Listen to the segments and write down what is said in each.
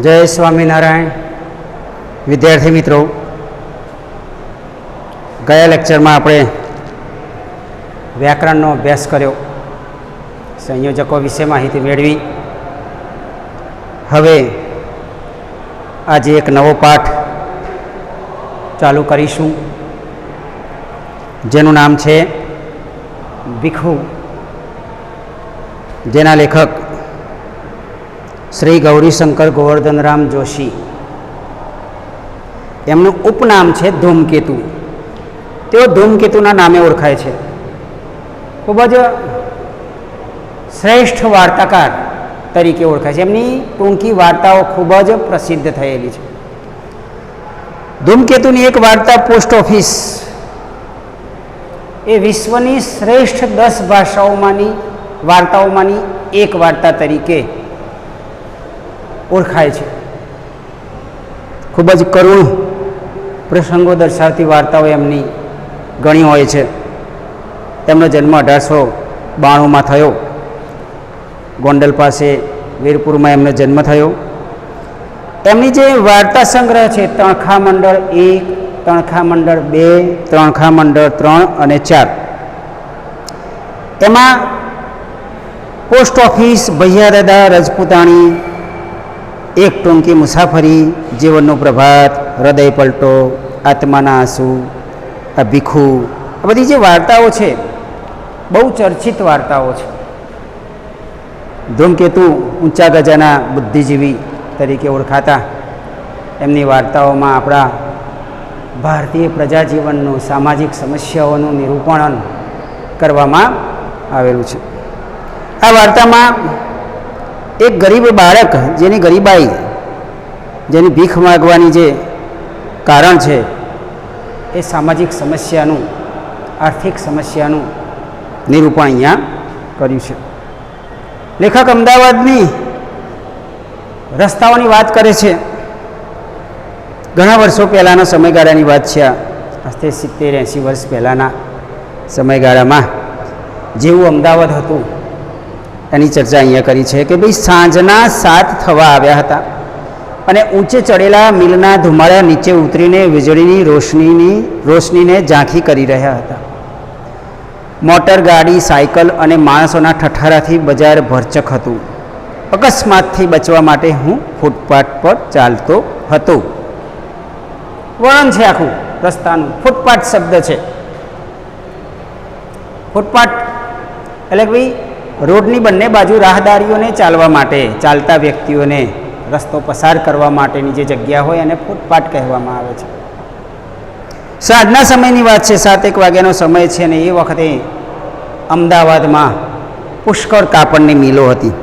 જય સ્વામિનારાયણ વિદ્યાર્થી મિત્રો, ગયા લેક્ચરમાં આપણે વ્યાકરણનો અભ્યાસ કર્યો, સંયોજકો વિશે માહિતી મેળવી. હવે આજે એક નવો પાઠ ચાલુ કરીશું, જેનું નામ છે ભીખુ, જેના લેખક શ્રી ગૌરીશંકર ગોવર્ધનરામ જોશી. એમનું ઉપનામ છે ધૂમકેતુ. તેઓ ધૂમકેતુના નામે ઓળખાય છે. ખૂબ જ શ્રેષ્ઠ વાર્તાકાર તરીકે ઓળખાય છે. એમની ટૂંકી વાર્તાઓ ખૂબ જ પ્રસિદ્ધ થયેલી છે. ધૂમકેતુની એક વાર્તા પોસ્ટ ઓફિસ એ વિશ્વની શ્રેષ્ઠ 10 ભાષાઓમાંની વાર્તાઓમાંની એક વાર્તા તરીકે ઓળખાય છે. ખૂબ જ કરુણ પ્રસંગો દર્શાવતી વાર્તાઓ એમની ઘણી હોય છે. તેમનો જન્મ 1892માં થયો. ગોંડલ પાસે વીરપુરમાં એમનો જન્મ થયો. એમની જે વાર્તા સંગ્રહ છે, તણખા મંડળ 1, તણખા મંડળ 2, તણખા મંડળ 3 અને 4, એમાં પોસ્ટ ઓફિસ, ભૈયાદાદા, રજપૂતાણી, એક ટૂંકી મુસાફરી, જીવનનો પ્રભાત, હૃદય પલટો, આત્માના આંસુ, આ ભીખુ, આ બધી જે વાર્તાઓ છે બહુ ચર્ચિત વાર્તાઓ છે. ધૂમકેતુ ઊંચા ગજાના બુદ્ધિજીવી તરીકે ઓળખાતા એમની વાર્તાઓમાં આપણા ભારતીય પ્રજાજીવનનું, સામાજિક સમસ્યાઓનું નિરૂપણ કરવામાં આવેલું છે. આ વાર્તામાં એક ગરીબ બાળક, જેની ગરીબાઈ, જેની ભીખ માગવાની જે કારણ છે, એ સામાજિક સમસ્યાનું, આર્થિક સમસ્યાનું નિરૂપણ અહીંયા કર્યું છે. લેખક અમદાવાદની રસ્તાઓની વાત કરે છે. ઘણા વર્ષો પહેલાંના સમયગાળાની વાત છે. આજથી 70-80 વર્ષ પહેલાંના સમયગાળામાં જેવું અમદાવાદ હતું એની ચર્ચા અહીંયા કરી છે કે ભાઈ, સાંજના 7 થવા આવ્યા હતા અને ઊંચે ચડેલા મિલના ધુમાડા નીચે ઉતરીને વીજળીની રોશનીને ઝાંખી કરી રહ્યા હતા. મોટર ગાડી, સાયકલ અને માણસોના ઠઠારાથી બજાર ભરચક હતું. અકસ્માતથી બચવા માટે હું ફૂટપાથ પર ચાલતો હતો. વર્ણન છે આખું રસ્તાનું. ફૂટપાથ શબ્દ છે. ફૂટપાથ એટલે ભાઈ રોડની બંને બાજુ રાહદારીઓને ચાલવા માટે, ચાલતા વ્યક્તિઓને રસ્તો પસાર કરવા માટેની જે જગ્યા હોય એને ફૂટપાથ કહેવામાં આવે છે. સાંજના સમયની વાત છે. 7-1 વાગ્યાનો સમય છે અને એ વખતે અમદાવાદમાં પુષ્કળ કાપડની મિલો હતી.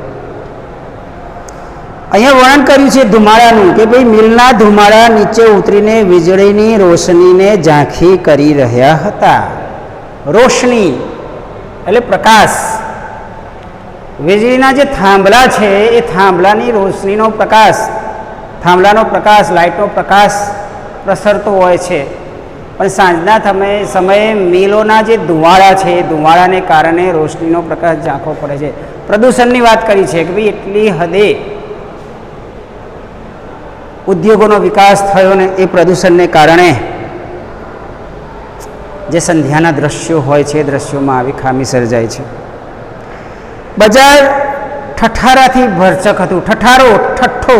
અહીંયા વર્ણન કર્યું છે ધુમાડાનું કે ભાઈ, મિલના ધુમાડા નીચે ઉતરીને વીજળીની રોશનીને ઝાંખી કરી રહ્યા હતા. રોશની એટલે પ્રકાશ. વીજળીના જે થાંભલા છે એ થાંભલાની રોશનીનો પ્રકાશ, થાંભલાનો પ્રકાશ, લાઇટનો પ્રકાશ પ્રસરતો હોય છે. પણ સાંજના સમયે મિલોના જે ધુવાળા છે એ ધુવાળાને કારણે રોશનીનો પ્રકાશ ઝાંખો પડે છે. પ્રદૂષણની વાત કરી છે કે ભાઈ, એટલી હદે ઉદ્યોગોનો વિકાસ થયો ને એ પ્રદૂષણને કારણે જે સંધ્યાના દ્રશ્યો હોય છે એ દ્રશ્યોમાં આવી ખામી સર્જાય છે. બજાર ઠઠારાથી ભરચક હતું. ઠઠ્ઠો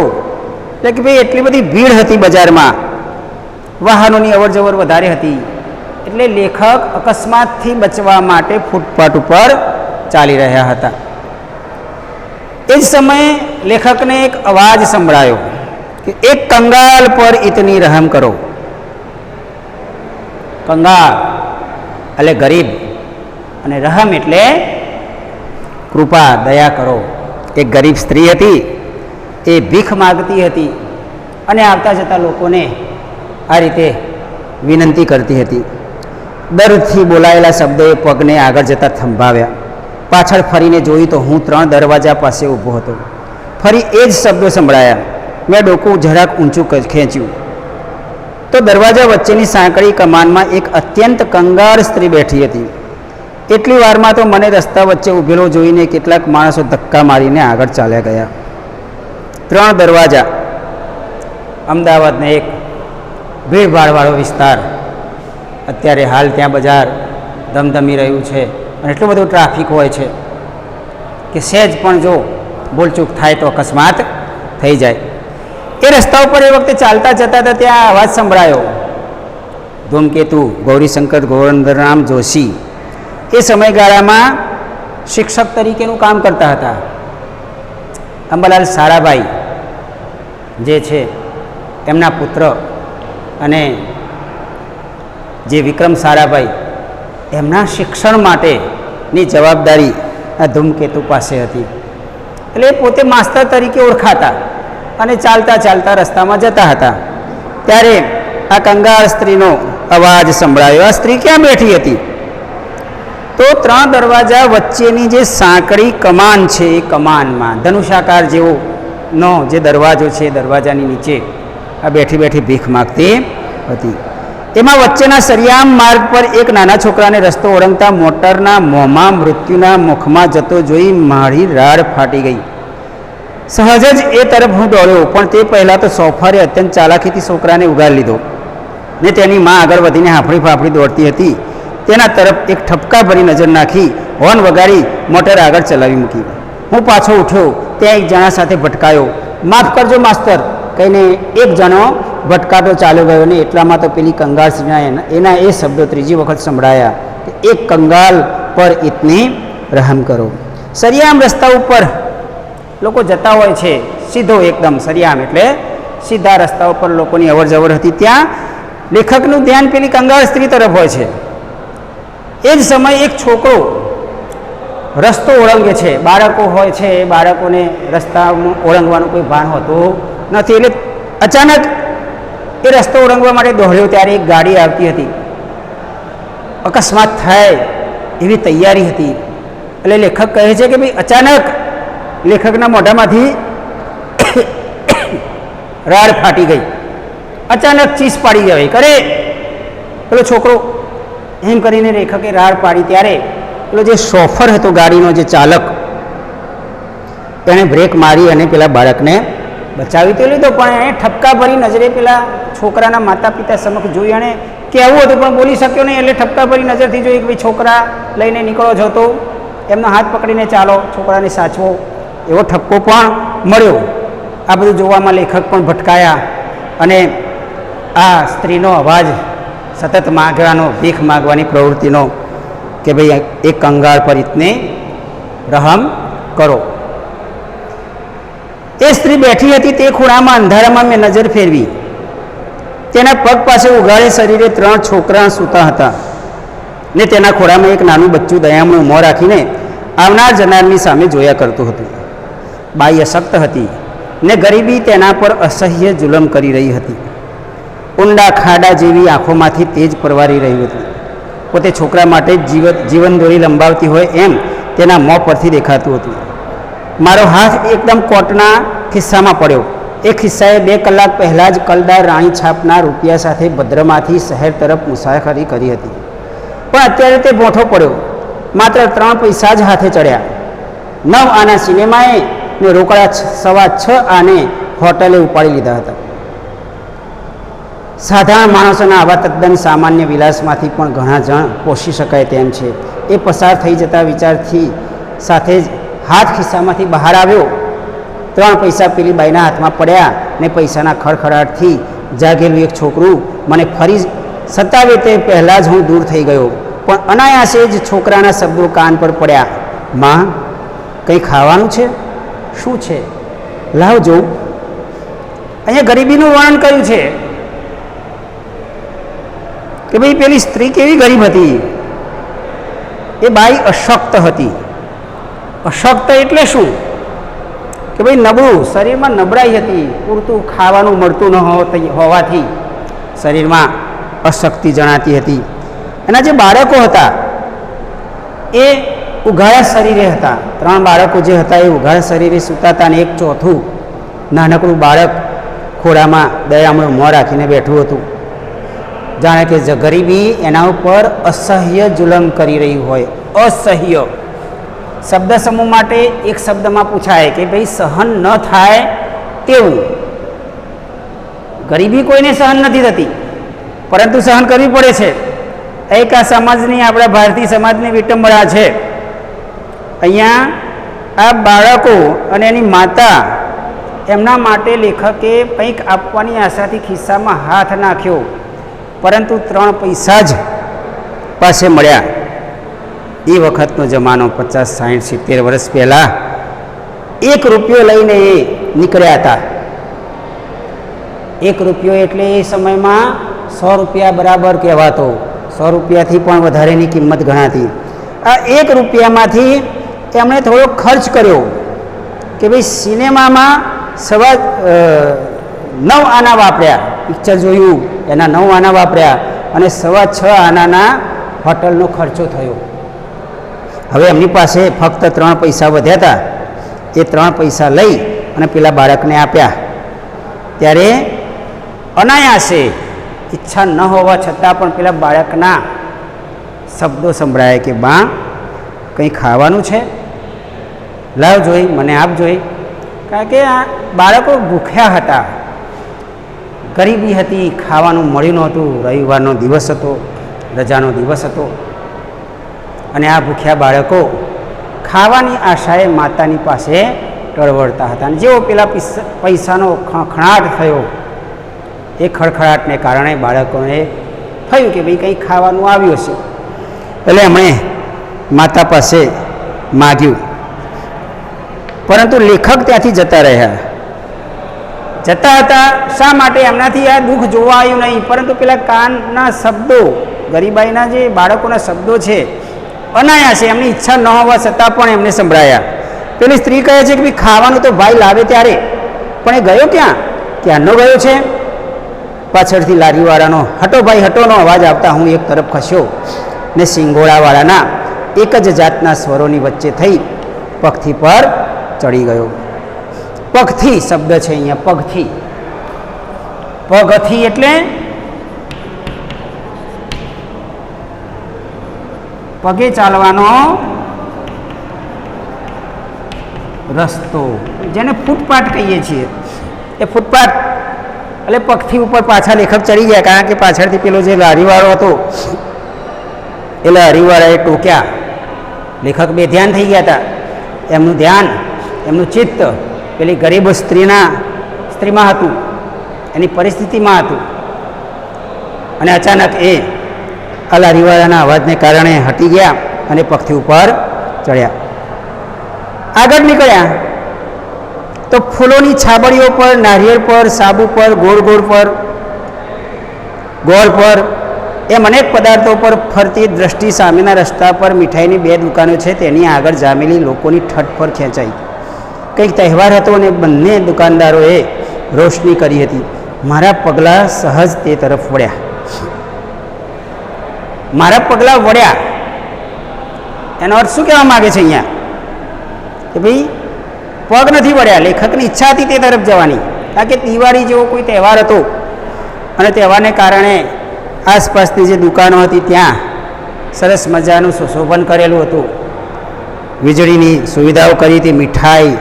એટલે કે ભાઈ એટલી બધી ભીડ હતી બજારમાં, વાહનોની અવરજવર વધારે હતી. એટલે લેખક અકસ્માતથી બચવા માટે ફૂટપાથ ઉપર ચાલી રહ્યા હતા. એ જ સમયે લેખકને એક અવાજ સંભળાયો કે એક કંગાલ પર ઇતની રહમ કરો. કંગાળ એટલે ગરીબ અને રહમ એટલે કૃપા, દયા કરો. એક ગરીબ સ્ત્રી હતી, એ ભીખ માગતી હતી અને આવતા જતા લોકોને આ રીતે વિનંતી કરતી હતી. દર્દથી બોલાયેલા શબ્દોએ પગને આગળ જતા થંભાવ્યા. પાછળ ફરીને જોયું તો હું 3 દરવાજા પાસે ઊભો હતો. ફરી એ જ શબ્દો સંભળાયા. મેં ડોકું જરાક ઊંચું ખેંચ્યું તો દરવાજા વચ્ચેની સાંકડી કમાનમાં એક અત્યંત કંગાળ સ્ત્રી બેઠી હતી. એટલી વારમાં તો મને રસ્તા વચ્ચે ઊભેલો જોઈને કેટલાક માણસો ધક્કા મારીને આગળ ચાલ્યા ગયા. 3 દરવાજા અમદાવાદનો એક ભીડભાડવાળો વિસ્તાર, અત્યારે હાલ ત્યાં બજાર ધમધમી રહ્યું છે અને એટલું બધું ટ્રાફિક હોય છે કે સહેજ પણ જો ભૂલચૂક થાય તો અકસ્માત થઈ જાય. એ રસ્તા ઉપર એ વખતે ચાલતા જતા હતા, ત્યાં અવાજ સંભળાયો. ધૂમકેતુ ગૌરીશંકર ગોવર્ધનરામ જોશી એ સમયગાળામાં શિક્ષક તરીકેનું કામ કરતા હતા. અંબાલાલ સારાભાઈ જે છે એમના પુત્ર અને જે વિક્રમ સારાભાઈ, એમના શિક્ષણ માટેની જવાબદારી આ ધૂમકેતુ પાસે હતી. એટલે એ પોતે માસ્તર તરીકે ઓળખાતા અને ચાલતા ચાલતા રસ્તામાં જતા હતા. ત્યારે આ કંગાળ સ્ત્રીનો અવાજ સંભળાયો. આ સ્ત્રી ક્યાં બેઠી હતી? તો 3 દરવાજા વચ્ચેની જે સાંકડી કમાન છે એ કમાનમાં ધનુષાકાર જેવોનો જે દરવાજો છે, દરવાજાની નીચે આ બેઠી બેઠી ભીખ માગતી હતી. એમાં વચ્ચેના સરિયામ માર્ગ પર એક નાના છોકરાને રસ્તો ઓળંગતા મોટરના મોંમાં મૃત્યુના મુખમાં જતો જોઈ મારી રાડ ફાટી ગઈ. સહજ જ એ તરફ હું દોડ્યો, પણ તે પહેલાં તો સોફારે અત્યંત ચાલાકીથી છોકરાને ઉગાડી લીધો ને તેની માં આગળ વધીને હાંફળી ફાંફળી દોડતી હતી તેના તરફ એક ઠપકા ભરી નજર નાખી હોર્ન વગાડી મોટર આગળ ચલાવી મૂકી. હું પાછો ઉઠ્યો, ત્યાં એક જણા સાથે ભટકાયો. માફ કરજો માસ્તર કહીને એક જણો ભટકાતો ચાલ્યો ગયો ને એટલામાં તો પેલી કંગાળ સ્ત્રીના એના એ શબ્દો ત્રીજી વખત સંભળાયા કે એક કંગાલ પર ઇતની રહમ કરો. સરિયામ રસ્તા ઉપર લોકો જતા હોય છે, સીધો એકદમ સરિયામ એટલે સીધા રસ્તા ઉપર લોકોની અવર જવર હતી. ત્યાં લેખકનું ધ્યાન પેલી કંગાળ સ્ત્રી તરફ હોય છે. એ જ સમયે એક છોકરો રસ્તો ઓળંગે છે. બાળકો હોય છે, એ બાળકોને રસ્તા ઓળંગવાનું કોઈ ભાન હોતું નથી. એટલે અચાનક એ રસ્તો ઓળંગવા માટે દોડ્યો ત્યારે એક ગાડી આવતી હતી. અકસ્માત થાય એવી તૈયારી હતી. એટલે લેખક કહે છે કે ભાઈ અચાનક લેખકના મોઢામાંથી રાડ ફાટી ગઈ. અચાનક ચીસ પાડી જાય કરે પેલો છોકરો એમ કરીને લેખકે રાડ પાડી. ત્યારે પેલો જે શોફર હતો ગાડીનો, જે ચાલક, તેણે બ્રેક મારી અને પેલા બાળકને બચાવી તો લીધો, પણ એણે ઠપકા ભરી નજરે પેલા છોકરાના માતા પિતા સમક્ષ જોઈ. અને કહેવું હતું પણ બોલી શક્યો નહીં, એટલે ઠપકા ભરી નજરથી જોઈ કે ભાઈ છોકરા લઈને નીકળો છો તો એમનો હાથ પકડીને ચાલો, છોકરાને સાચવો, એવો ઠપકો પણ મળ્યો. આ બધું જોવામાં લેખક પણ ભટકાયા અને આ સ્ત્રીનો અવાજ સતત માગવાનો, ભીખ માગવાની પ્રવૃત્તિનો કે ભાઈ એક કંગાળ પર ઇતને રહમ કરો. એ સ્ત્રી બેઠી હતી તે ખૂણામાં અંધારામાં મેં નજર ફેરવી. તેના પગ પાસે ઉઘાડે શરીરે 3 છોકરા સૂતા હતા ને તેના ખોળામાં એક નાનું બચ્ચું દયામણું મોં રાખીને આવનાર જનારની સામે જોયા કરતું હતું. બાઈ અશક્ત હતી ને ગરીબી તેના પર અસહ્ય જુલમ કરી રહી હતી. ઊંડા ખાડા જેવી આંખોમાંથી તેજ પરવારી રહ્યું હતું. પોતે છોકરા માટે જીવન દોરી લંબાવતી હોય એમ તેના મોં પરથી દેખાતું હતું. મારો હાથ એકદમ કોટના ખિસ્સામાં પડ્યો. એ ખિસ્સાએ 2 કલાક પહેલાં જ કલદાર રાણી છાપના રૂપિયા સાથે ભદ્રમાંથી શહેર તરફ મુસાફરી કરી હતી, પણ અત્યારે તે ભોંઠો પડ્યો. માત્ર 3 પૈસા જ હાથે ચડ્યા. 9 આના સિનેમાએ ને રોકડા 6.25 આને હોટલે ઉપાડી લીધા હતા. સાધારણ માણસોના આવા તદ્દન સામાન્ય વિલાસમાંથી પણ ઘણા જણ પોષી શકાય તેમ છે. એ પસાર થઈ જતા વિચારથી સાથે જ હાથ ખિસ્સામાંથી બહાર આવ્યો. 3 પૈસા પેલી બાઈના હાથમાં પડ્યા ને પૈસાના ખડખડાટથી જાગેલું એક છોકરું મને ફરી સતાવે તે પહેલાં જ હું દૂર થઈ ગયો. પણ અનાયાસે જ છોકરાના શબ્દો કાન પર પડ્યા. માં, કંઈ ખાવાનું છે? શું છે? લાવ જોઉં. અહીંયા ગરીબીનું વર્ણન કર્યું છે કે ભાઈ પેલી સ્ત્રી કેવી ગરીબ હતી. એ બાઈ અશક્ત હતી. અશક્ત એટલે શું? કે ભાઈ નબળું, શરીરમાં નબળાઈ હતી. પૂરતું ખાવાનું મળતું ન હોવાથી શરીરમાં અશક્તિ જણાતી હતી. એના જે બાળકો હતા એ ઉઘાડા શરીરે હતા. 3 બાળકો જે હતા એ ઉઘાડા શરીરે સૂતા હતા અને એક ચોથું નાનકડું બાળક ખોળામાં દયામણું મોં રાખીને બેઠું હતું. જાણે કે ગરીબી એના ઉપર અસહ્ય જુલમ કરી રહ્યું હોય. અસહ્ય શબ્દ સમૂહ માટે એક શબ્દમાં પૂછાય કે ભાઈ સહન ન થાય તેવું. ગરીબી કોઈને સહન નથી થતી, પરંતુ સહન કરવી પડે છે. એક આ સમાજની, આપણા ભારતીય સમાજની વિટંબણા છે. અહીંયા આ બાળકો અને એની માતા, એમના માટે લેખકે કંઈક આપવાની આશાથી ખિસ્સામાં હાથ નાખ્યો, પરંતુ 3 પૈસા જ પાસે મળ્યા. એ વખતનો જમાનો 50, 60, 70 વર્ષ પહેલાં 1 રૂપિયો લઈને એ નીકળ્યા હતા. 1 રૂપિયો એટલે એ સમયમાં 100 રૂપિયા બરાબર કહેવાતો. 100 રૂપિયાથી પણ વધારેની કિંમત ગણાતી. આ 1 રૂપિયામાંથી એમણે થોડો ખર્ચ કર્યો કે ભાઈ સિનેમામાં 9 આના વાપર્યા, પિક્ચર જોયું એના 9 આના વાપર્યા અને 6.25 આનાના હોટલનો ખર્ચો થયો. હવે એમની પાસે ફક્ત 3 પૈસા વધ્યા હતા. એ 3 પૈસા લઈ અને પેલા બાળકને આપ્યા. ત્યારે અનાયાસે, ઈચ્છા ન હોવા છતાં પણ પેલા બાળકના શબ્દો સંભળાય કે બા કંઈ ખાવાનું છે, લાવ જોઈ, મને આપ જોઈ. કારણ કે આ બાળકો ભૂખ્યા હતા, ગરીબી હતી, ખાવાનું મળ્યું નહોતું. રવિવારનો દિવસ હતો, રજાનો દિવસ હતો અને આ ભૂખ્યા બાળકો ખાવાની આશાએ માતાની પાસે ટળવળતા હતા. અને જેવો પેલા પૈસાનો ખણખણાટ થયો, એ ખડખડાટને કારણે બાળકોને થયું કે ભાઈ કંઈ ખાવાનું આવ્યું હશે. એટલે એમણે માતા પાસે માગ્યું, પરંતુ લેખક ત્યાંથી જતા રહ્યા. જતા હતા શા માટે? એમનાથી આ દુઃખ જોવા આવ્યું નહીં, પરંતુ પેલા કાનના શબ્દો, ગરીબાઈના જે બાળકોના શબ્દો છે, અનાયાસે એમની ઈચ્છા ન હોવા છતાં પણ એમને સંભળાયા. પેલી સ્ત્રી કહે છે કે ભાઈ ખાવાનું તો ભાઈ લાવે ત્યારે, પણ એ ગયો ક્યાં? ક્યાંનો ગયો છે? પાછળથી લારીવાળાનો હટો ભાઈ હટોનો અવાજ આવતા હું એક તરફ ખસ્યો ને સિંગોડાવાળાના એક જ જાતના સ્વરોની વચ્ચે થઈ પગથી પર ચડી ગયો. પગથી શબ્દ છે અહીંયા, પગથી. પગથી એટલે પગે ચાલવાનો રસ્તો, જેને ફૂટપાથ કહીએ છીએ. એ ફૂટપાથ એટલે પગથી ઉપર પાછા લેખક ચડી ગયા, કારણ કે પાછળથી પેલો જે લારીવાળો હતો એ લારીવાળાએ ટોક્યા. લેખક બેધ્યાન થઈ ગયા હતા. એમનું ધ્યાન, એમનું ચિત્ત પેલી ગરીબ સ્ત્રીમાં હતું, એની પરિસ્થિતિમાં હતું. અને અચાનક એ આ લારીવાળાના અવાજને કારણે હટી ગયા અને પગથી ઉપર ચડ્યા. આગળ નીકળ્યા તો ફૂલોની છાબડીઓ પર, નારિયેળ પર, સાબુ પર, ગોળ પર એમ અનેક પદાર્થો પર ફરતી દ્રષ્ટિ સામેના રસ્તા પર મીઠાઈની 2 દુકાનો છે તેની આગળ જામેલી લોકોની ઠઠ પર ખેંચાઈ. કંઈક તહેવાર હતો અને બંને દુકાનદારોએ રોશની કરી હતી. મારા પગલાં સહજ તે તરફ વળ્યા. મારા પગલાં વળ્યા એનો અર્થ શું કહેવા માગે છે અહીંયા? કે ભાઈ પગ નથી વળ્યા, લેખકની ઈચ્છા હતી તે તરફ જવાની. કારણ કે દિવાળી જેવો કોઈ તહેવાર હતો અને તહેવારને કારણે આસપાસની જે દુકાનો હતી ત્યાં સરસ મજાનું સુશોભન કરેલું હતું, વીજળીની સુવિધાઓ કરી હતી, મીઠાઈ,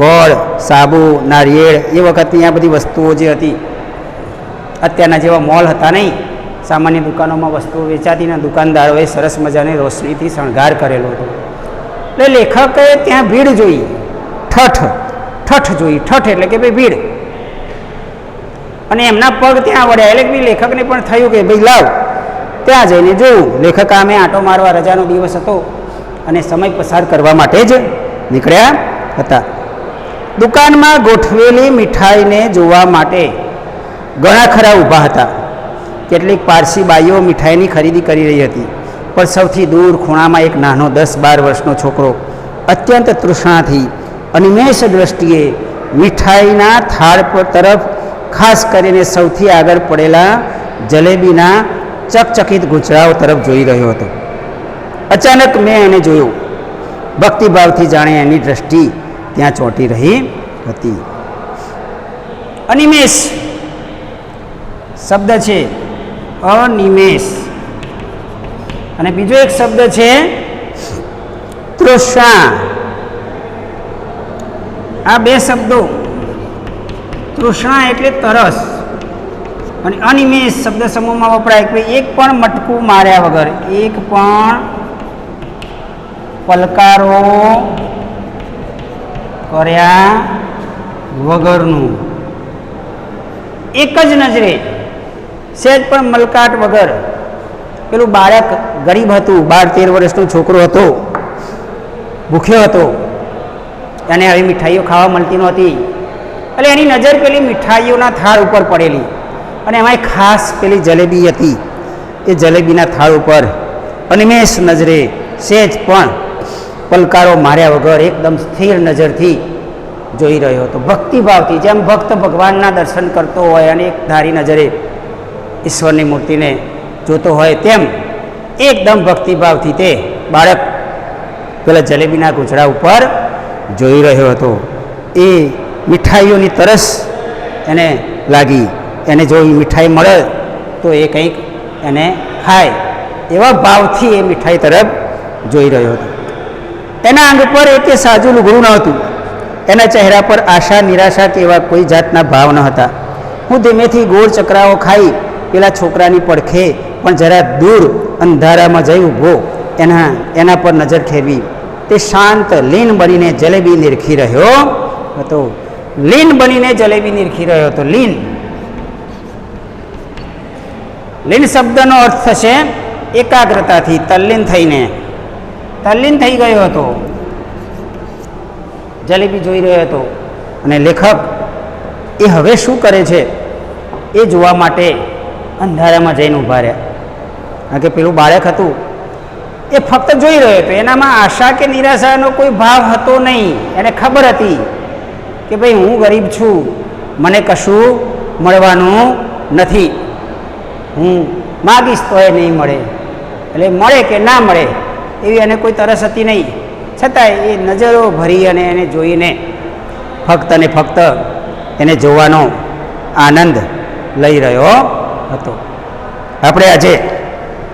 ગોળ, સાબુ, નારિયેળ, એ વખતની આ બધી વસ્તુઓ જે હતી, અત્યારના જેવા મોલ હતા નહીં, સામાન્ય દુકાનોમાં વસ્તુઓ વેચાતી ને દુકાનદારોએ સરસ મજાની રોશનીથી શણગાર કરેલો હતો. એટલે લેખકે ત્યાં ભીડ જોઈ, ઠઠ જોઈ. ઠઠ એટલે કે ભાઈ ભીડ, અને એમના પગ ત્યાં વળ્યા. એટલે કે લેખકને પણ થયું કે ભાઈ લાવ ત્યાં જઈને જોવું. લેખક આમે આંટો મારવા, રજાનો દિવસ હતો અને સમય પસાર કરવા માટે જ નીકળ્યા હતા. દુકાનમાં ગોઠવેલી મીઠાઈને જોવા માટે ઘણા ખરા ઊભા હતા. કેટલીક પારસી બાઈઓ મીઠાઈની ખરીદી કરી રહી હતી, પણ સૌથી દૂર ખૂણામાં એક નાનો 10-12 વર્ષનો છોકરો અત્યંત તૃષ્ણાથી અનિમેષ દ્રષ્ટિએ મીઠાઈના થાળ પર તરફ, ખાસ કરીને સૌથી આગળ પડેલા જલેબીના ચકચકિત ગૂંચળાઓ તરફ જોઈ રહ્યો હતો. અચાનક મેં એને જોયું. ભક્તિભાવથી જાણે એની દ્રષ્ટિ ત્યાં ચોંટી રહી હતી. અનિમેષ શબ્દ છે, અનિમેષ, અને બીજો એક શબ્દ છે તૃષ્ણા. આ 2 શબ્દો, તૃષ્ણા એટલે તરસ અને અનિમેષ શબ્દ સમૂહમાં વપરાય કે એક પણ મટકું માર્યા વગર, એક પણ પલકારો કર્યા વગરનું, એક જ નજરે સહેજ પણ મલકાટ વગર. પેલું બાળક ગરીબ હતું, 12-13 વર્ષનો છોકરો હતો, ભૂખ્યો હતો, એને આવી મીઠાઈઓ ખાવા મળતી નહોતી, એટલે એની નજર પેલી મીઠાઈઓના થાળ ઉપર પડેલી, અને એમાં ખાસ પેલી જલેબી હતી. એ જલેબીના થાળ ઉપર અનિમેષ નજરે સહેજ પણ પલકારો માર્યા વગર એકદમ સ્થિર નજરથી જોઈ રહ્યો હતો, ભક્તિભાવથી. જેમ ભક્ત ભગવાનના દર્શન કરતો હોય અને એક ધારી નજરે ઈશ્વરની મૂર્તિને જોતો હોય, તેમ એકદમ ભક્તિભાવથી તે બાળક પેલા જલેબીના ગુંચડા ઉપર જોઈ રહ્યો હતો. એ મીઠાઈઓની તરસ એને લાગી, એને જો મીઠાઈ મળે તો એ કંઈક એને ખાય, એવા ભાવથી એ મીઠાઈ તરફ જોઈ રહ્યો હતો. એના અંગ પર એક સાજું લુગડું ન હતું, એના ચહેરા પર આશા નિરાશા કે એવા કોઈ જાતના ભાવ ન હતા. હું ધીમેથી ગોળ ચકરાઓ ખાઈ પેલા છોકરાની પડખે પણ જરા દૂર અંધારામાં જઈ ઊભો એના પર નજર ખેરવી. તે શાંત લીન બનીને જલેબી નિરખી રહ્યો હતો. લીન બનીને જલેબી નિરખી રહ્યો હતો. લીન શબ્દનો અર્થ થશે એકાગ્રતાથી, તલ્લીન થઈને, તલ્લીન થઈ ગયો હતો, જલેબી જોઈ રહ્યો હતો. અને લેખક એ હવે શું કરે છે એ જોવા માટે અંધારામાં જઈને ઊભા રહ્યા. કારણ કે પેલું બાળક હતું એ ફક્ત જોઈ રહ્યો હતો, એનામાં આશા કે નિરાશાનો કોઈ ભાવ હતો નહીં. એને ખબર હતી કે ભાઈ હું ગરીબ છું, મને કશું મળવાનું નથી, હું માગીશ તો એ નહીં મળે, એટલે મળે કે ના મળે એવી એને કોઈ તરસ હતી નહીં. છતાંય એ નજરો ભરી અને એને જોઈને ફક્ત અને ફક્ત એને જોવાનો આનંદ લઈ રહ્યો હતો. આપણે આજે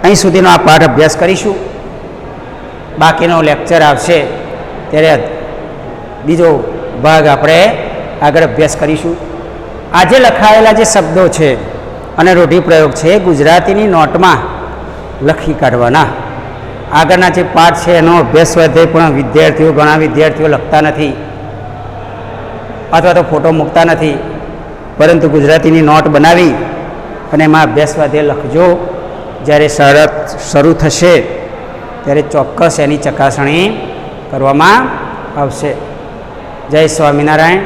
અહીં સુધીનો આ પાઠ અભ્યાસ કરીશું. બાકીનો લેક્ચર આવશે ત્યારે બીજો ભાગ આપણે આગળ અભ્યાસ કરીશું. આજે લખાયેલા જે શબ્દો છે અને રૂઢિપ્રયોગ છે એ ગુજરાતીની નોટમાં લખી કાઢવાના. આગળના જે પાઠ છે એનો અભ્યાસ સ્વાધ્યાય પણ ઘણા વિદ્યાર્થીઓ લખતા નથી અથવા તો ફોટો મૂકતા નથી, પરંતુ ગુજરાતીની નોટ બનાવી અને એમાં અભ્યાસ સ્વાધ્યાય લખજો. જ્યારે શરૂ થશે ત્યારે ચોક્કસ એની ચકાસણી કરવામાં આવશે. જય સ્વામિનારાયણ.